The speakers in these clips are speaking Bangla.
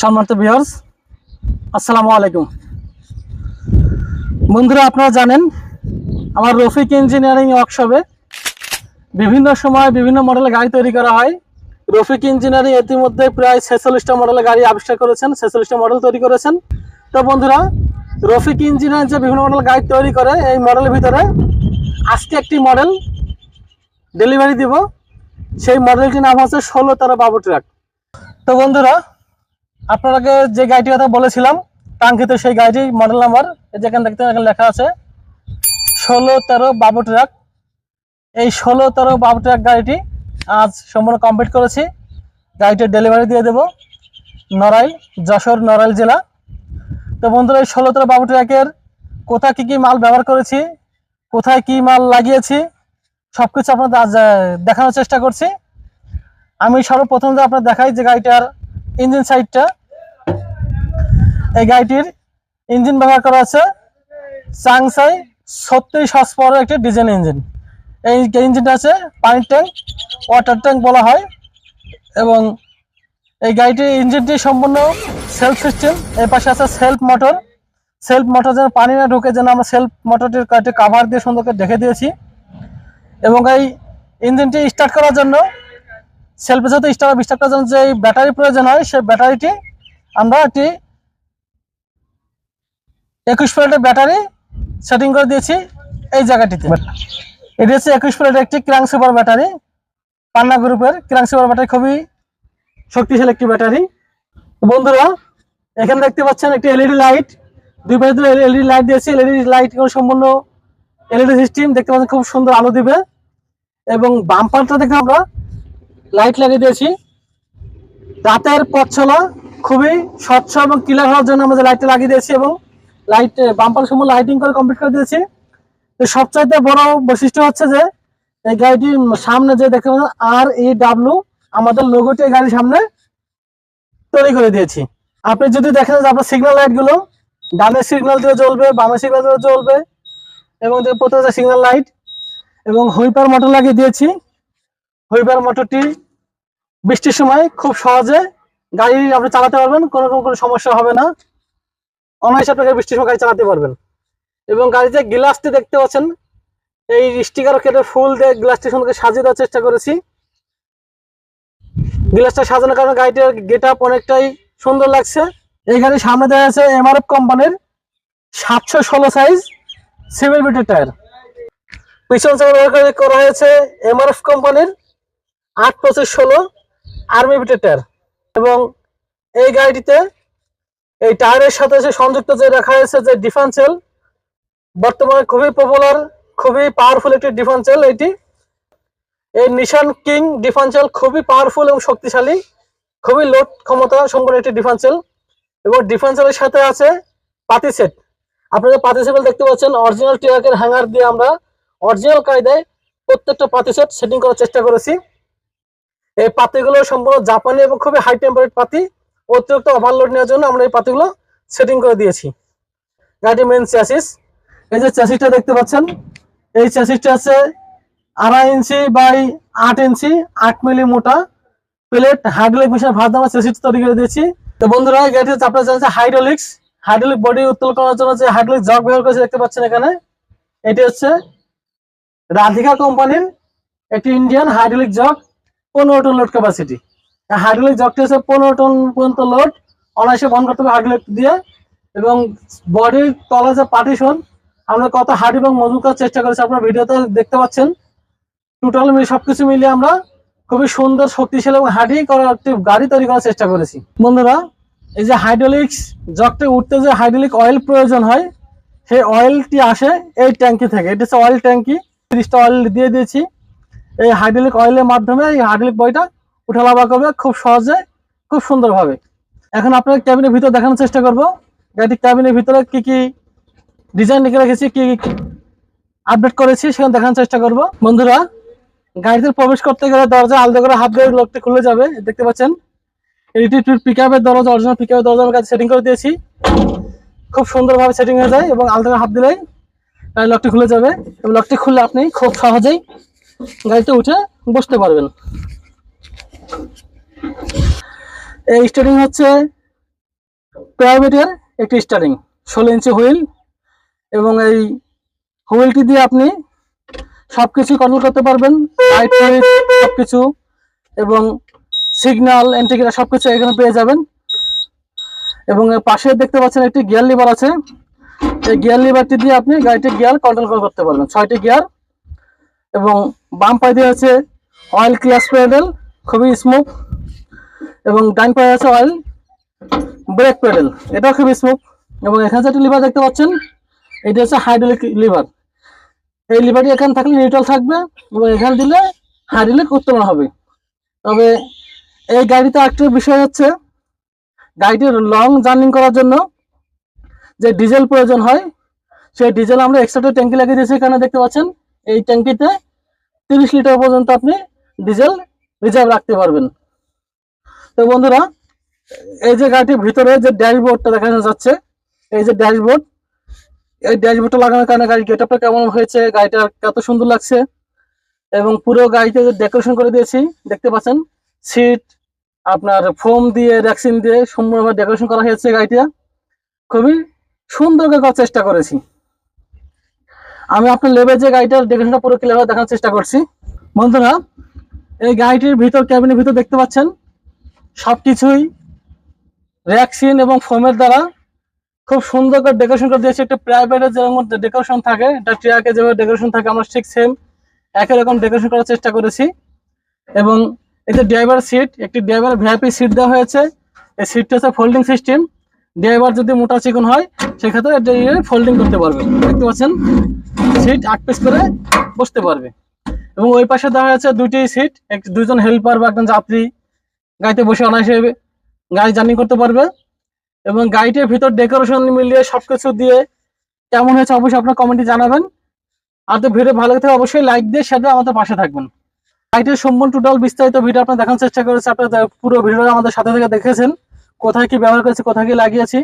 সম্মানিত ভিউয়ার্স, আসসালামু আলাইকুম। বন্ধুরা, আপনারা জানেন আমার রফিক ইঞ্জিনিয়ারিং ওয়ার্কশপে বিভিন্ন সময় বিভিন্ন মডেলের গাড়ি তৈরি করা হয়। রফিক ইঞ্জিনিয়ারিং ইতিমধ্যে প্রায় 46টা মডেলের গাড়ি আবিষ্কার করেছেন, 46টা মডেল তৈরি করেছেন। তো বন্ধুরা, রফিক ইঞ্জিনিয়ারিং যে বিভিন্ন মডেলের গাড়ি তৈরি করে, এই মডেলের ভিতরে আজকে একটি মডেল ডেলিভারি দিব। সেই মডেলটির নাম হচ্ছে 1613 বাবু ট্রাক। তো বন্ধুরা, আপনাকে যে গাড়িটির কথা বলেছিলাম কাঙ্ক্ষিত সেই গাড়িটির মডেল নাম্বার যেখানে দেখতে এখানে লেখা আছে 1613 বাবু ট্রাক। এই 1613 বাবু ট্রাক গাড়িটি আজ সম্পূর্ণ কমপ্লিট করেছি। গাড়িটির ডেলিভারি দিয়ে দেব নড়াইল, যশোর নড়াইল জেলা। তো বন্ধুরা, এই 1613 বাবু ট্রাকের কোথায় কী কী মাল ব্যবহার করেছি, কোথায় কি মাল লাগিয়েছি, সব কিছু আপনাদের আজ দেখানোর চেষ্টা করছি। আমি সর্বপ্রথম যে আপনার দেখাই যে গাড়িটার ইঞ্জিন সাইডটা। এই গাড়িটির ইঞ্জিন ব্যবহার করা আছে চাংসাই 36 হর্স পাওয়ারের একটি ডিজেল ইঞ্জিন। এই ইঞ্জিনটা আছে পানির ট্যাঙ্ক, ওয়াটার ট্যাঙ্ক বলা হয়। এবং এই গাড়িটির ইঞ্জিনটি সম্পূর্ণ সেলফ সিস্টেম। এর পাশে আছে সেলফ মোটর যেন পানি না ঢুকে, যেন আমরা সেলফ মোটরটির কয়েকটি কাভার দিয়ে সুন্দর করে ঢেকে দিয়েছি। এবং এই ইঞ্জিনটি স্টার্ট করার জন্য, সেলফের সাথে স্টার্ট করার জন্য যে ব্যাটারি প্রয়োজন হয়, সেই ব্যাটারিটি আমরা একটি 21 ভোল্টের ব্যাটারি সেটিং করে দিয়েছি এই জায়গাটিতে। এটি হচ্ছে 21 ভোল্টের একটি ক্র্যাঙ্ক সুপার ব্যাটারি, পান্না গ্রুপের ক্র্যাঙ্ক সুপার ব্যাটারি, খুবই শক্তিশালী একটি ব্যাটারি। বন্ধুরা, এখানে দেখতে পাচ্ছেন একটি এলইডি লাইট, দুই পাশে এলইডি লাইট দিয়েছি। এলইডি লাইট সম্পূর্ণ এলইডি সিস্টেম, দেখতে পাচ্ছেন খুব সুন্দর আলো দিবে। এবং বাম্পারটা দেখে আমরা লাইট লাগিয়ে দিয়েছি। রাতের পথ চলা খুবই স্বচ্ছ এবং ক্লিয়ার হওয়ার জন্য আমরা লাইটটা লাগিয়ে দিয়েছি এবং লাইট বাম্পার সমূহ লাইটিং করে কমপ্লিট করে দিয়েছি। তো সবচাইতে বড় বৈশিষ্ট্য হচ্ছে যে এই গাড়িটির সামনে যে দেখতে পাচ্ছেন REW আমাদের লোগোটি এই গাড়ির সামনে তৈরি করে দিয়েছি। আপনি যদি দেখেন যে আপনার সিগন্যাল লাইটগুলো ডানের সিগন্যাল দিয়ে জ্বলবে, বামের সিগন্যাল দিয়ে জ্বলবে এবং প্রত্যেকটা সিগন্যাল লাইট। এবং হুইপার মোটর লাগিয়ে দিয়েছি। হুইপার মোটরটি বৃষ্টির সময় খুব সহজে গাড়ি আপনি চালাতে পারবেন, কোনো রকম কোনো সমস্যা হবে না। অনায়াসে আপনাকে বৃষ্টির সময় গাড়ি চালাতে পারবেন। এবং গাড়িতে গ্লাসটি দেখতে পাচ্ছেন, এই স্টিকার কেটে ফুল দিয়ে গ্লাসটি সুন্দর সাজিয়ে দেওয়ার চেষ্টা করেছি। গ্লাসটা সাজানোর কারণে গাড়িটার গেট আপ অনেকটাই সুন্দর লাগছে। এই গাড়ির সামনে দেওয়া আছে MRF কোম্পানির 716 সাইজ 7 বিটের টায়ার। পিছন সাইড করা হয়েছে MRF কোম্পানির 82516 আর্মি বিটের টায়ার। এবং এই গাড়িটিতে এই টায়ারের সাথে সংযুক্ত যে রাখা হয়েছে যে ডিফারেন্সিয়াল, বর্তমানে খুবই পপুলার, খুবই পাওয়ারফুল একটি ডিফারেন্সিয়াল। এটি এই নিশান কিং ডিফারেন্সিয়াল খুবই পাওয়ারফুল এবং শক্তিশালী, খুবই লোড ক্ষমতা সম্পন্ন একটি ডিফারেন্সিয়াল। এবং ডিফারেন্সিয়ালের সাথে আছে পাতি সেট। আপনারা পাতি সেট দেখতে পাচ্ছেন, অরিজিনাল ট্রাকের হ্যাঙ্গার দিয়ে আমরা অরিজিনাল কায়দায় প্রত্যেকটা পাতি সেট সেটিং করার চেষ্টা করেছি। এই পাতিগুলো সম্পূর্ণ জাপানি এবং খুবই হাই টেম্পারেচার পাতি। অতিরিক্ত ওভারলোড নেওয়ার জন্য আমরা এই পাতিগুলো সেটিং করে দিয়েছি। গাড়িটির মেন চ্যাসিস, এই যে চ্যাসিসটা দেখতে পাচ্ছেন, এই চ্যাসিসটা আছে 2.5 ইঞ্চি বাই 8 ইঞ্চি 8 মিলি মোটা প্লেট হাইড্রোলিক মেশিনের ভারদামা চ্যাসিস তৈরি করে দিয়েছি। তো বন্ধুরা, গাড়িটি আপনারা জানেন হাইড্রোলিক বডি উত্তোলন করার জন্য যে হাইড্রোলিক জগ ব্যবহার করেছে দেখতে পাচ্ছেন এখানে। এটি হচ্ছে রাধিকা কোম্পানির একটি Indian hydraulic jack, 15 ton load capacity. Hydraulic জগটি হচ্ছে 15 টন পর্যন্ত লোড অনায়াসে বহন করতে হবে হাইড্রোলিক দিয়ে। এবং বডির তলা যে পার্টিশন আমরা কত হার্ড এবং মজবুত করার চেষ্টা করেছি আপনারা ভিডিওতে দেখতে পাচ্ছেন। টোটাল মিলে সবকিছু মিলিয়ে আমরা খুবই সুন্দর, শক্তিশালী এবং হার্ডি করার একটি গাড়ি তৈরি করার চেষ্টা করেছি। বন্ধুরা, এই যে হাইড্রোলিক জগটি উঠতে যে হাইড্রোলিক অয়েল প্রয়োজন হয়, সেই অয়েলটি আসে এই ট্যাঙ্কি থেকে। এটা হচ্ছে অয়েল ট্যাঙ্কি, 30টা অয়েল দিয়ে দিয়েছি। এই হাইড্রোলিক অয়েলের মাধ্যমে এই হাইড্রোলিক বডিটা উঠালাবা করবে খুব সহজে, খুব সুন্দরভাবে। এখন আপনার ক্যাবিনের ভিতরে দেখানোর চেষ্টা করব গাড়ির ক্যাবিনের ভিতরে কি কি ডিজাইন লিখে রেখেছি, কি আপডেট করেছি সেখানে দেখানোর চেষ্টা করব। বন্ধুরা, গাড়িতে প্রবেশ করতে গেলে দরজা আলাদা করে হাত দিয়ে লকটি খুলে যাবে, দেখতে পাচ্ছেন। এটি পিকআপের দরজা, অরিজিনাল পিকআপের দরজা আমরা সেটিং করে দিয়েছি, খুব সুন্দরভাবে সেটিং হয়ে যায়। এবং আলাদা করে হাত দিলেই লকটি খুলে যাবে এবং লকটি খুললে আপনি খুব সহজেই গাড়িতে উঠে বসতে পারবেন। এই স্টার্টিং হচ্ছে প্রাইভেটের একটি স্টারিং, 16 ইঞ্চি হুইল, এবং এই হুইলটি দিয়ে আপনি সবকিছু কন্ট্রোল করতে পারবেন, লাইট সবকিছু, এবং সিগন্যাল ইন্ডিকেটর সবকিছু এখানে পেয়ে যাবেন। এবং পাশে দেখতে পাচ্ছেন একটি গিয়ার লিভার আছে, এই গিয়ার লিভারটি দিয়ে আপনি গাড়িটির গিয়ার কন্ট্রোল করতে পারবেন, 6টি গিয়ার। এবং বাম পায়ে দিয়ে আছে অয়েল ক্লাচ প্যাডেল, খুবই স্মুথ। এবং ডান পায়ে আছে অয়েল ব্রেক প্যাডেল, এটাও খুবই স্মুথ। এবং এখানে যেটি লিভার দেখতে পাচ্ছেন, এটি হচ্ছে হাইড্রোলিক লিভার। এই লিভারটি এখানে থাকলে নিউট্রাল থাকবে, এবং এখানে দিলে হাইড্রোলিক উত্তোলন হবে। তবে এই গাড়িতে একটা বিষয় হচ্ছে, গাড়িটির লং জার্নি করার জন্য যে ডিজেল প্রয়োজন হয়, সেই ডিজেল আমরা এক্সট্রা ট্যাঙ্কি লাগিয়ে দিয়েছি। এখানে দেখতে পাচ্ছেন এই ট্যাঙ্কিতে 30 লিটার পর্যন্ত আপনি ডিজেল রিজার্ভ রাখতে পারবেন। তো বন্ধুরা, এই যে গাড়িটির ভিতরে যে ড্যাশবোর্ডটা দেখানো যাচ্ছে, এই যে ড্যাশবোর্ড, এই ড্যাশবোর্ডটা লাগানোর কারণে গাড়ির গেটআপটা কেমন হয়েছে, গাড়িটা কত সুন্দর লাগছে। এবং পুরো গাড়িতে যে ডেকোরেশন করে দিয়েছি দেখতে পাচ্ছেন, সিট আপনার ফোম দিয়ে রেক্সিন দিয়ে সম্পূর্ণভাবে ডেকোরেশন করা হয়েছে। গাড়িটা খুবই সুন্দর করার চেষ্টা করেছি আমি। আপনার লেভেল যে গাড়িটার ডেকোরেশনটা পুরো ক্লিয়ার দেখানোর চেষ্টা করছি। বন্ধুরা, এই গাড়িটির ভিতর, ক্যাবিনের ভিতর দেখতে পাচ্ছেন সবকিছুই রেক্সিন এবং ফোমের দ্বারা খুব সুন্দর করে ডেকোরেশন করে দিয়েছে। একটা প্রাইভেটের যেরকম ডেকোরেশন থাকে, এটা ট্রাকে যেভাবে ডেকোরেশন থাকে, আমরা ঠিক সেম একই রকম ডেকোরেশন করার চেষ্টা করেছি। এবং এই যে ড্রাইভার সিট, একটি ড্রাইভার ভিআইপি সিট দেওয়া হয়েছে। এই সিটটা হচ্ছে ফোল্ডিং সিস্টেম, ড্রাইভার যদি মোটা চিকন হয় সেক্ষেত্রে এটা ফোল্ডিং করতে পারবে। দেখতে পাচ্ছেন সিট 8 পিস করে বসতে পারবে। এবং ওই পাশে দেওয়া হয়েছে 2টি সিট, দুজন হেল্পার বা একজন যাত্রী গাড়িতে বসে অনায়াসে গাড়ি জার্নি করতে পারবে। এবং গাড়িটির ভিতর ডেকোরেশন মিলিয়ে সবকিছু দিয়ে কেমন হয়েছে অবশ্যই আপনার কমেন্টে জানাবেন। আর তো ভিডিও ভালো লাগে অবশ্যই লাইক দিয়ে সাথে আমাদের পাশে থাকবেন। গাড়িটির সম্পূর্ণ টোটাল বিস্তারিত ভিডিও আপনার দেখানোর চেষ্টা করেছি। আপনারা পুরো ভিডিওটা আমাদের সাথে থেকে দেখেছেন, কোথায় কি ব্যবহার করেছি, কোথায় কি লাগিয়েছি।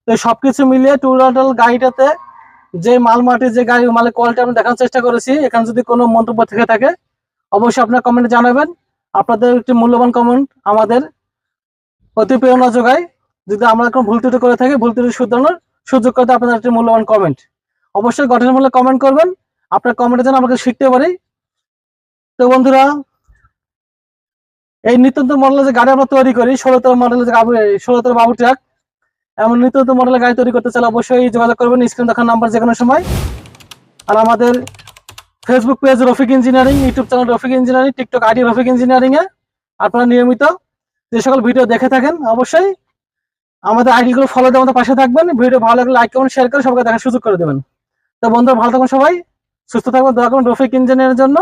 তো সবকিছু মিলিয়ে টোটাল গাড়িটাতে যে মাল মাটির যে গাড়ি মালের কোয়ালিটি আমরা দেখানোর চেষ্টা করেছি। এখানে যদি কোনো মন্তব্য থেকে থাকে অবশ্যই আপনার কমেন্টে জানাবেন। আপনাদের একটি মূল্যবান কমেন্ট আমাদের অতি প্রেরণা যোগায়। যদি আমরা কোনো ভুল ত্রুটি করে থাকি, ভুল ত্রুটি শুধরানোর সুযোগ করতে আপনাদের একটি মূল্যবান কমেন্ট অবশ্যই গঠনমূলক কমেন্ট করবেন। আপনার কমেন্টের জন্য আমাকে শিখতে পারি। তো বন্ধুরা, এই নিত্যন্ত মডেলের যে গাড়ি আমরা তৈরি করি, 16তম মডেলের যে 16তম বাবু ট্রাক, এমন নিত্যন্ত মডেলের গাড়ি তৈরি করতে চাইলে অবশ্যই যোগাযোগ করবেন স্ক্রিন দেখার নাম্বার যে কোনো সময়। আর আমাদের Facebook page Rafiq engineering, YouTube channel Rafiq engineering, TikTok ID Rafiq engineering এ আপনারা নিয়মিত যে সকল ভিডিও দেখে থাকেন অবশ্যই আমাদের আইডিগুলো ফলো দিয়ে আমাদের পাশে থাকবেন। ভিডিও ভালো লাগলে লাইক কমেন্ট শেয়ার করে সবাইকে দেখার সুযোগ করে দেবেন। তো বন্ধুরা, ভালো থাকবেন, সবাই সুস্থ থাকবেন, দোয়া করবেন রফিক ইঞ্জিনিয়ারের জন্য।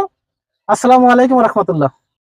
আসসালামু আলাইকুম ওয়া রাহমাতুল্লাহ।